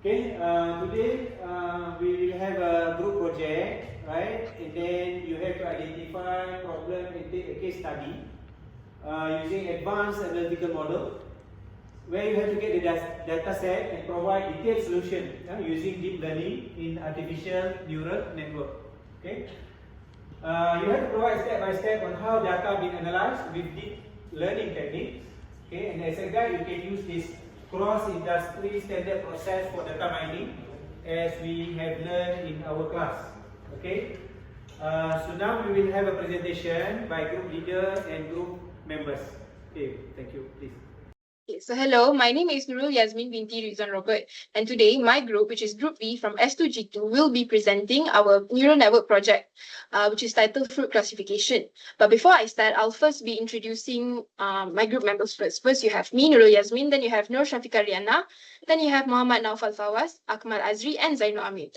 Okay, today we will have a group project, right? And then you have to identify problem and take a case study using advanced analytical model, where you have to get the data set and provide detailed solution using deep learning in artificial neural network. Okay, you have to provide step by step on how data been analyzed with deep learning techniques. Okay, and as a guide, you can use this cross-industry standard process for data mining, as we have learned in our class. Okay, so now we will have a presentation by group leader and group members. Okay, thank you. Please. So hello, my name is NURUL Yazmin BINTI and today my group, which is Group B from S2G2, will be presenting our neural network project, which is titled Fruit Classification. But before I start, I'll first be introducing my group members first. First, you have me, NURUL Yazmin, then you have SYAFIQAH, then you have MOHAMED NAUHFHAL FAWWAZ, AKMAL AZRI, and ZAINUL AMEER.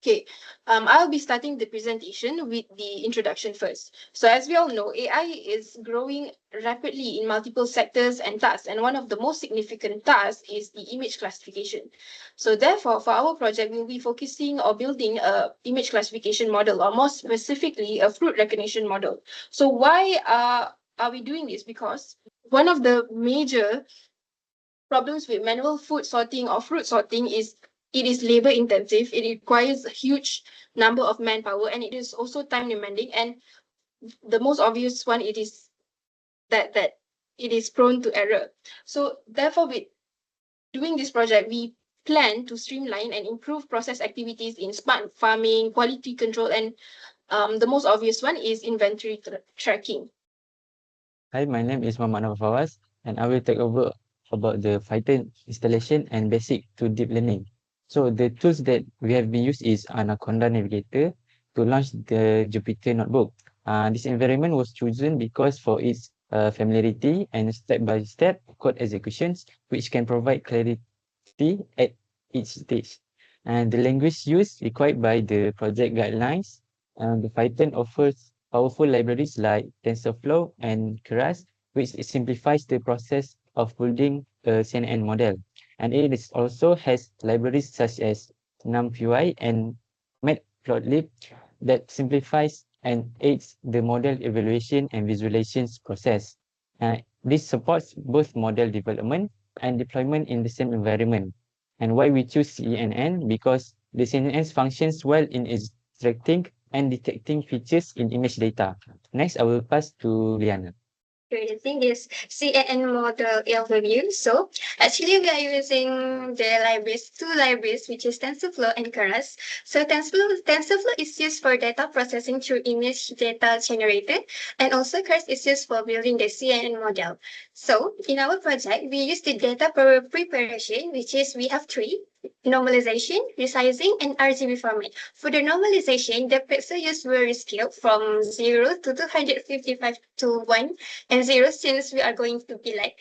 Okay, I'll be starting the presentation with the introduction first. So as we all know, AI is growing rapidly in multiple sectors and tasks, and one of the most significant tasks is the image classification. So therefore, for our project, we'll be focusing or building a image classification model, or more specifically, a fruit recognition model. So why are we doing this? Because one of the major problems with manual food sorting or fruit sorting is it is labor intensive, it requires a huge number of manpower, and it is also time demanding. And the most obvious one, it is that it is prone to error. So therefore, with doing this project, we plan to streamline and improve process activities in smart farming, quality control, and the most obvious one is inventory tracking. Hi, my name is Muhammad FAWWAZ, and I will take over about the Python installation and basic to deep learning. So the tools that we have been used is Anaconda Navigator to launch the Jupyter Notebook. This environment was chosen because for its familiarity and step-by-step code executions, which can provide clarity at each stage. And the language used required by the project guidelines. The Python offers powerful libraries like TensorFlow and Keras, which simplifies the process of building a CNN model. And it is also has libraries such as NumPy and Matplotlib that simplifies and aids the model evaluation and visualizations process. This supports both model development and deployment in the same environment. And why we choose CNN? Because the CNN functions well in extracting and detecting features in image data. Next, I will pass to LIYANA. Creating this CNN model overview. So actually we are using the libraries, two libraries, which is TensorFlow and Keras. So TensorFlow is used for data processing through image data generated, and also Keras is used for building the CNN model. So in our project, we use the data preparation, which is we have three: normalization, resizing, and RGB format. For the normalization, the pixel used will rescale from 0 to 255 to 1 and 0, since we are going to be like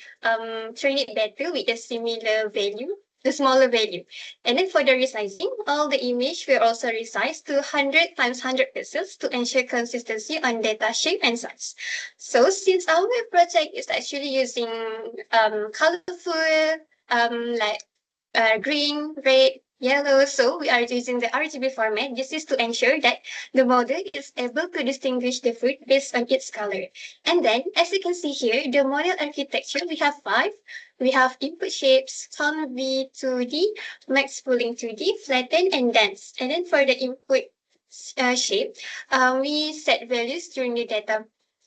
turn it better with a similar value, the smaller value. And then for the resizing, all the image will also resize to 100 times 100 pixels to ensure consistency on data shape and size. So since our project is actually using colorful like green, red, yellow, so we are using the RGB format. This is to ensure that the model is able to distinguish the fruit based on its color. And then, as you can see here, the model architecture, we have 5. We have input shapes, column V, 2D, max pooling 2D, flatten, and dense. And then for the input shape, we set values during the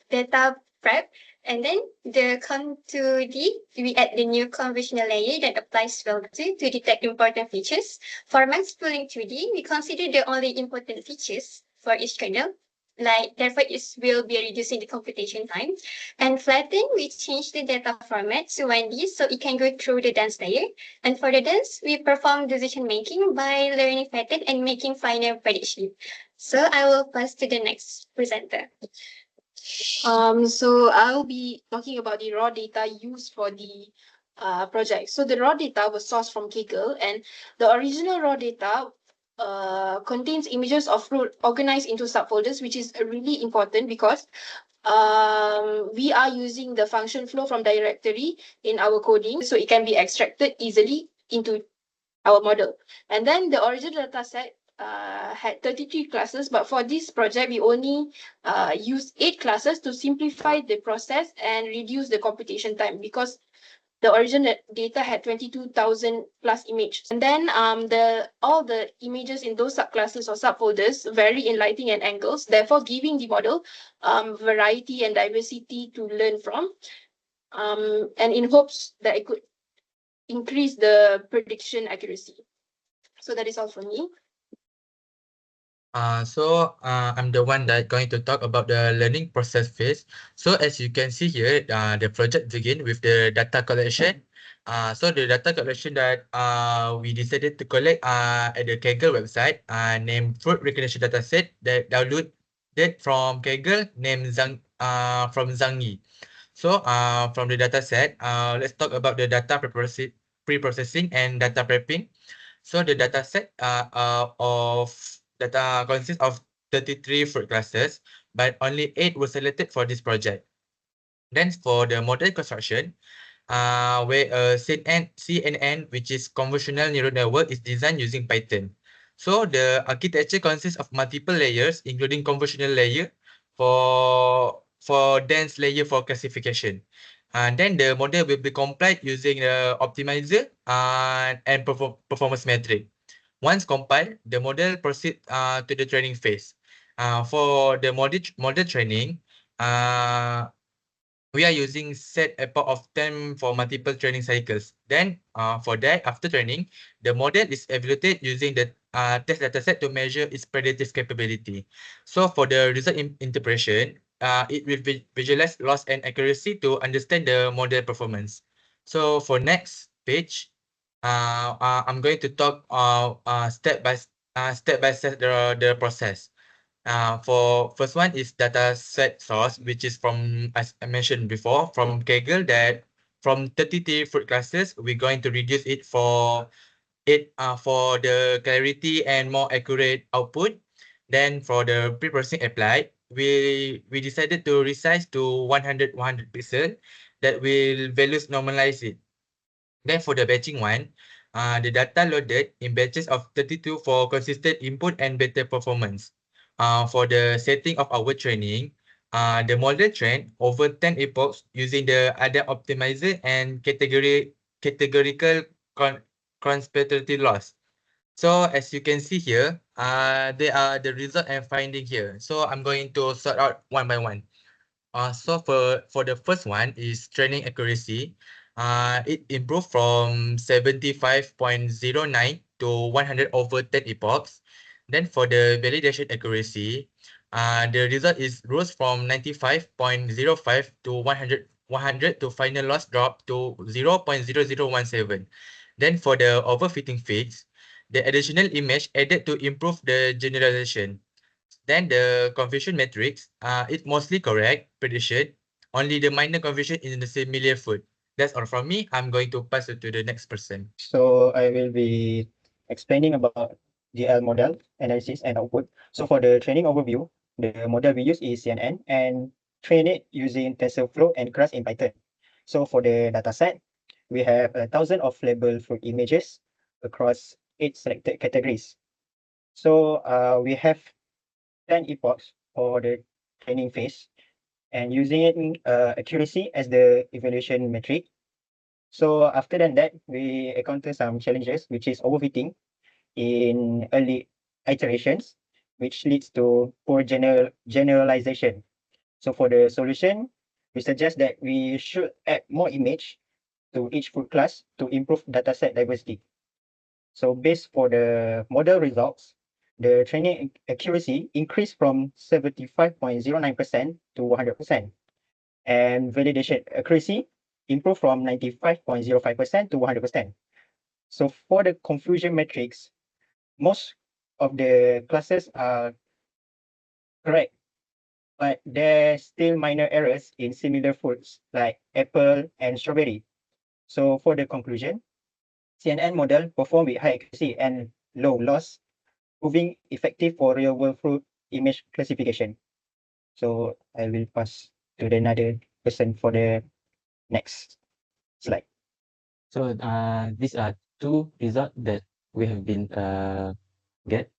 data prep. And then the CON2D, we add the new conventional layer that applies filter to detect important features. For max pooling 2D, we consider the only important features for each kernel. Like, therefore, it will be reducing the computation time. And flatten, we change the data format to 1D so it can go through the dense layer. And for the dense, we perform decision making by learning pattern and making final prediction. So I will pass to the next presenter. So I'll be talking about the raw data used for the project. So the raw data was sourced from Kaggle, and the original raw data contains images of fruit organized into subfolders, which is really important because we are using the function flow from directory in our coding, so it can be extracted easily into our model. And then the original data set had 33 classes, but for this project, we only used 8 classes to simplify the process and reduce the computation time, because the original data had 22,000 plus images. And then all the images in those subclasses or subfolders vary in lighting and angles, therefore giving the model variety and diversity to learn from, and in hopes that it could increase the prediction accuracy. So that is all for me. I'm the one that going to talk about the learning process phase. So as you can see here, the project begin with the data collection. So the data collection that we decided to collect at the Kaggle website named Fruit Recognition Dataset that downloaded from Kaggle named from ZAINI. So from the dataset, let's talk about the data pre-processing and data prepping. So the dataset of data consists of 33 fruit classes, but only 8 were selected for this project. Then for the model construction, where CNN, which is convolutional neural network, is designed using Python. So the architecture consists of multiple layers, including convolutional layer for dense layer for classification. And then the model will be compiled using the optimizer and performance metric. Once compiled, the model proceeds to the training phase. For the model training, we are using set epoch of 10 for multiple training cycles. Then for that, after training, the model is evaluated using the test dataset to measure its predictive capability. So for the result interpretation, it will visualize loss and accuracy to understand the model performance. So for next page, I'm going to talk step by step the process. For first one is data set source, which is from, as I mentioned before, from Kaggle, that from 33 fruit classes, we're going to reduce it for the clarity and more accurate output. Then for the pre-processing applied, we decided to resize to 100 pixel that will values normalize it. Then for the batching one, the data loaded in batches of 32 for consistent input and better performance. For the setting of our training, the model trained over 10 epochs using the other optimizer and categorical conspiracy loss. So as you can see here, there are the result and finding here. So I'm going to sort out one by one. So for the first one is training accuracy. It improved from 75.09 to 100 over 10 epochs. Then for the validation accuracy, the result is rose from 95.05 to 100 to final loss drop to 0.0017. Then for the overfitting fix, the additional image added to improve the generalization. Then the confusion matrix, it's mostly correct prediction. Only the minor confusion in the similar food. That's all from me. I'm going to pass it to the next person. So I will be explaining about GL model analysis and output. So for the training overview, the model we use is CNN and train it using TensorFlow and Keras in Python. So for the dataset, we have 1,000 of labeled fruit images across 8 selected categories. So we have 10 epochs for the training phase and using accuracy as the evaluation metric. So after that, we encounter some challenges, which is overfitting in early iterations, which leads to poor generalization. So for the solution, we suggest that we should add more image to each fruit class to improve dataset diversity. So based for the model results, the training accuracy increased from 75.09% to 100%. And validation accuracy improved from 95.05% to 100%. So for the confusion metrics, most of the classes are correct, but there's still minor errors in similar fruits like apple and strawberry. So for the conclusion, CNN model performed with high accuracy and low loss, proving effective for real-world fruit image classification. So I will pass to the another person for the next slide. So these are two results that we have been get.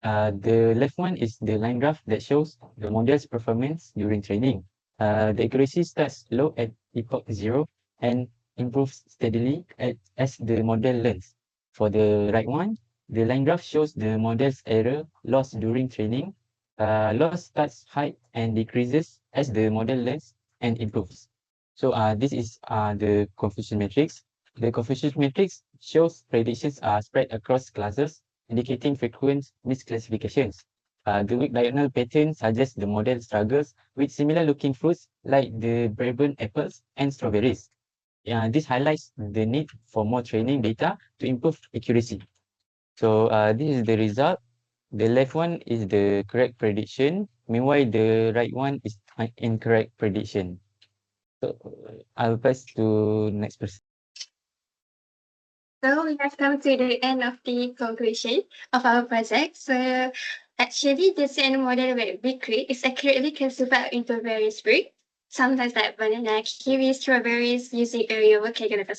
The left one is the line graph that shows the model's performance during training. The accuracy starts low at epoch 0 and improves steadily as the model learns. For the right one, the line graph shows the model's error loss during training. Loss starts high and decreases as the model learns and improves. So this is the confusion matrix. The confusion matrix shows predictions are spread across classes, indicating frequent misclassifications. The weak diagonal pattern suggests the model struggles with similar looking fruits like the Brabant apples and strawberries. This highlights the need for more training data to improve accuracy. So this is the result. The left one is the correct prediction. Meanwhile, the right one is an incorrect prediction. So I'll pass to next person. So we have come to the end of the conclusion of our project. So actually, the ZAINI model that we create is accurately classified into various fruits, sometimes like banana, kiwi, strawberries, using area over calculator.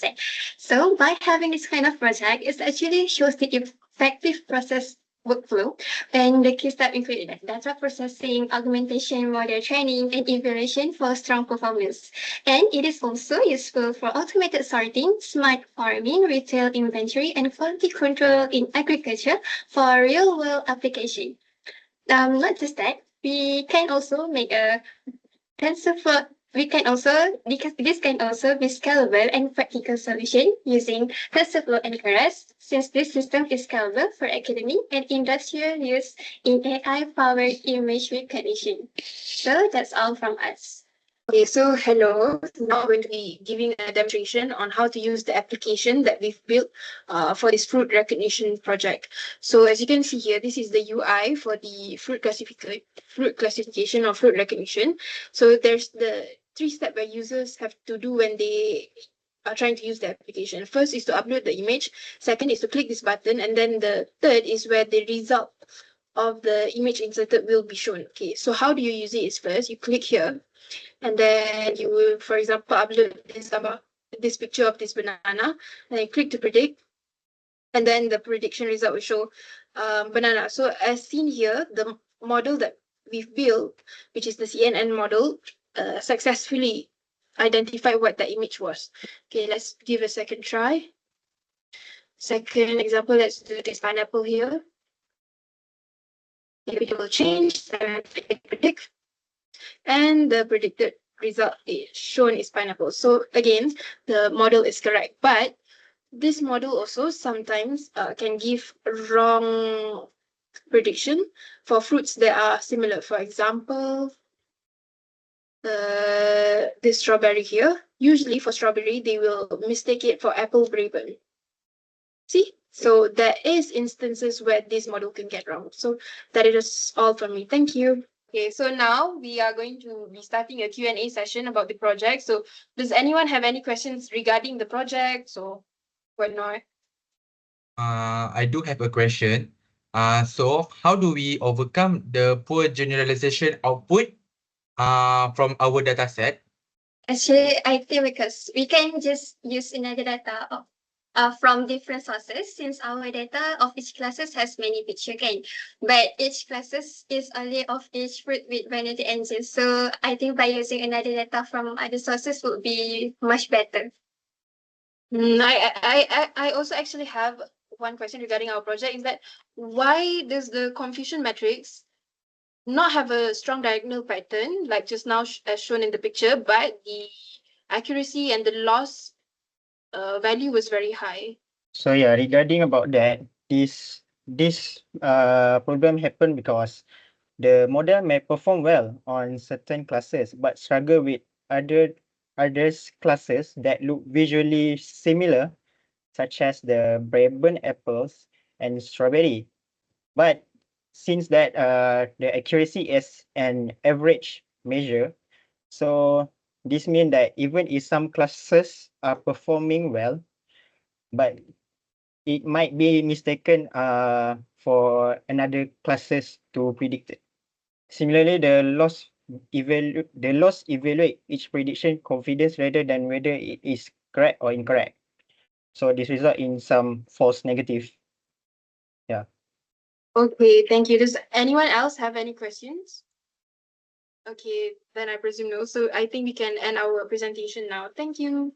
So by having this kind of project, it actually shows the effective process workflow, and the key steps include data processing, augmentation, model training, and evaluation for strong performance. And it is also useful for automated sorting, smart farming, retail inventory, and quality control in agriculture for real-world application. Not just that, we can also make a TensorFlow. This can also be scalable and practical solution using TensorFlow and Keras, since this system is scalable for academic and industrial use in AI-powered image recognition. So that's all from us. Okay, so hello. Now I'm going to be giving a demonstration on how to use the application that we've built for this fruit recognition project. So as you can see here, this is the UI for the fruit classification or fruit recognition. So there's the 3 steps where users have to do when they are trying to use the application. First is to upload the image. Second is to click this button. And then the third is where the result of the image inserted will be shown. Okay, so how do you use it is first, you click here. And then you will, for example, upload this picture of this banana, and then click to predict. And then the prediction result will show banana. So as seen here, the model that we've built, which is the CNN model, successfully identified what the image was. Okay, let's give a second try. Second example, let's do this pineapple here. Maybe it will change, and predict. And the predicted result is shown is pineapple. So again, the model is correct, but this model also sometimes can give wrong prediction for fruits that are similar. For example, this strawberry here. Usually for strawberry, they will mistake it for apple Brabant. See? So there is instances where this model can get wrong. So that is all from me. Thank you. Okay, so now we are going to be starting a Q&A session about the project. So does anyone have any questions regarding the project? So whatnot? I do have a question. So how do we overcome the poor generalization output from our data set? Actually, I think because we can just use another data from different sources, since our data of each classes has many picture again, but each classes is only of each fruit with vanity engine. So I think by using another data from other sources would be much better. I also actually have one question regarding our project, is that why does the confusion matrix not have a strong diagonal pattern like just now as shown in the picture, but the accuracy and the loss value was very high? So yeah, regarding about that, this problem happened because the model may perform well on certain classes but struggle with others classes that look visually similar, such as the Brabant apples and strawberry. But since that the accuracy is an average measure, so this means that even if some classes are performing well, but it might be mistaken for another classes to predict it. Similarly, the loss evaluate each prediction confidence rather than whether it is correct or incorrect. So this result in some false negative. Okay, thank you. Does anyone else have any questions? Okay, then I presume no. So I think we can end our presentation now. Thank you.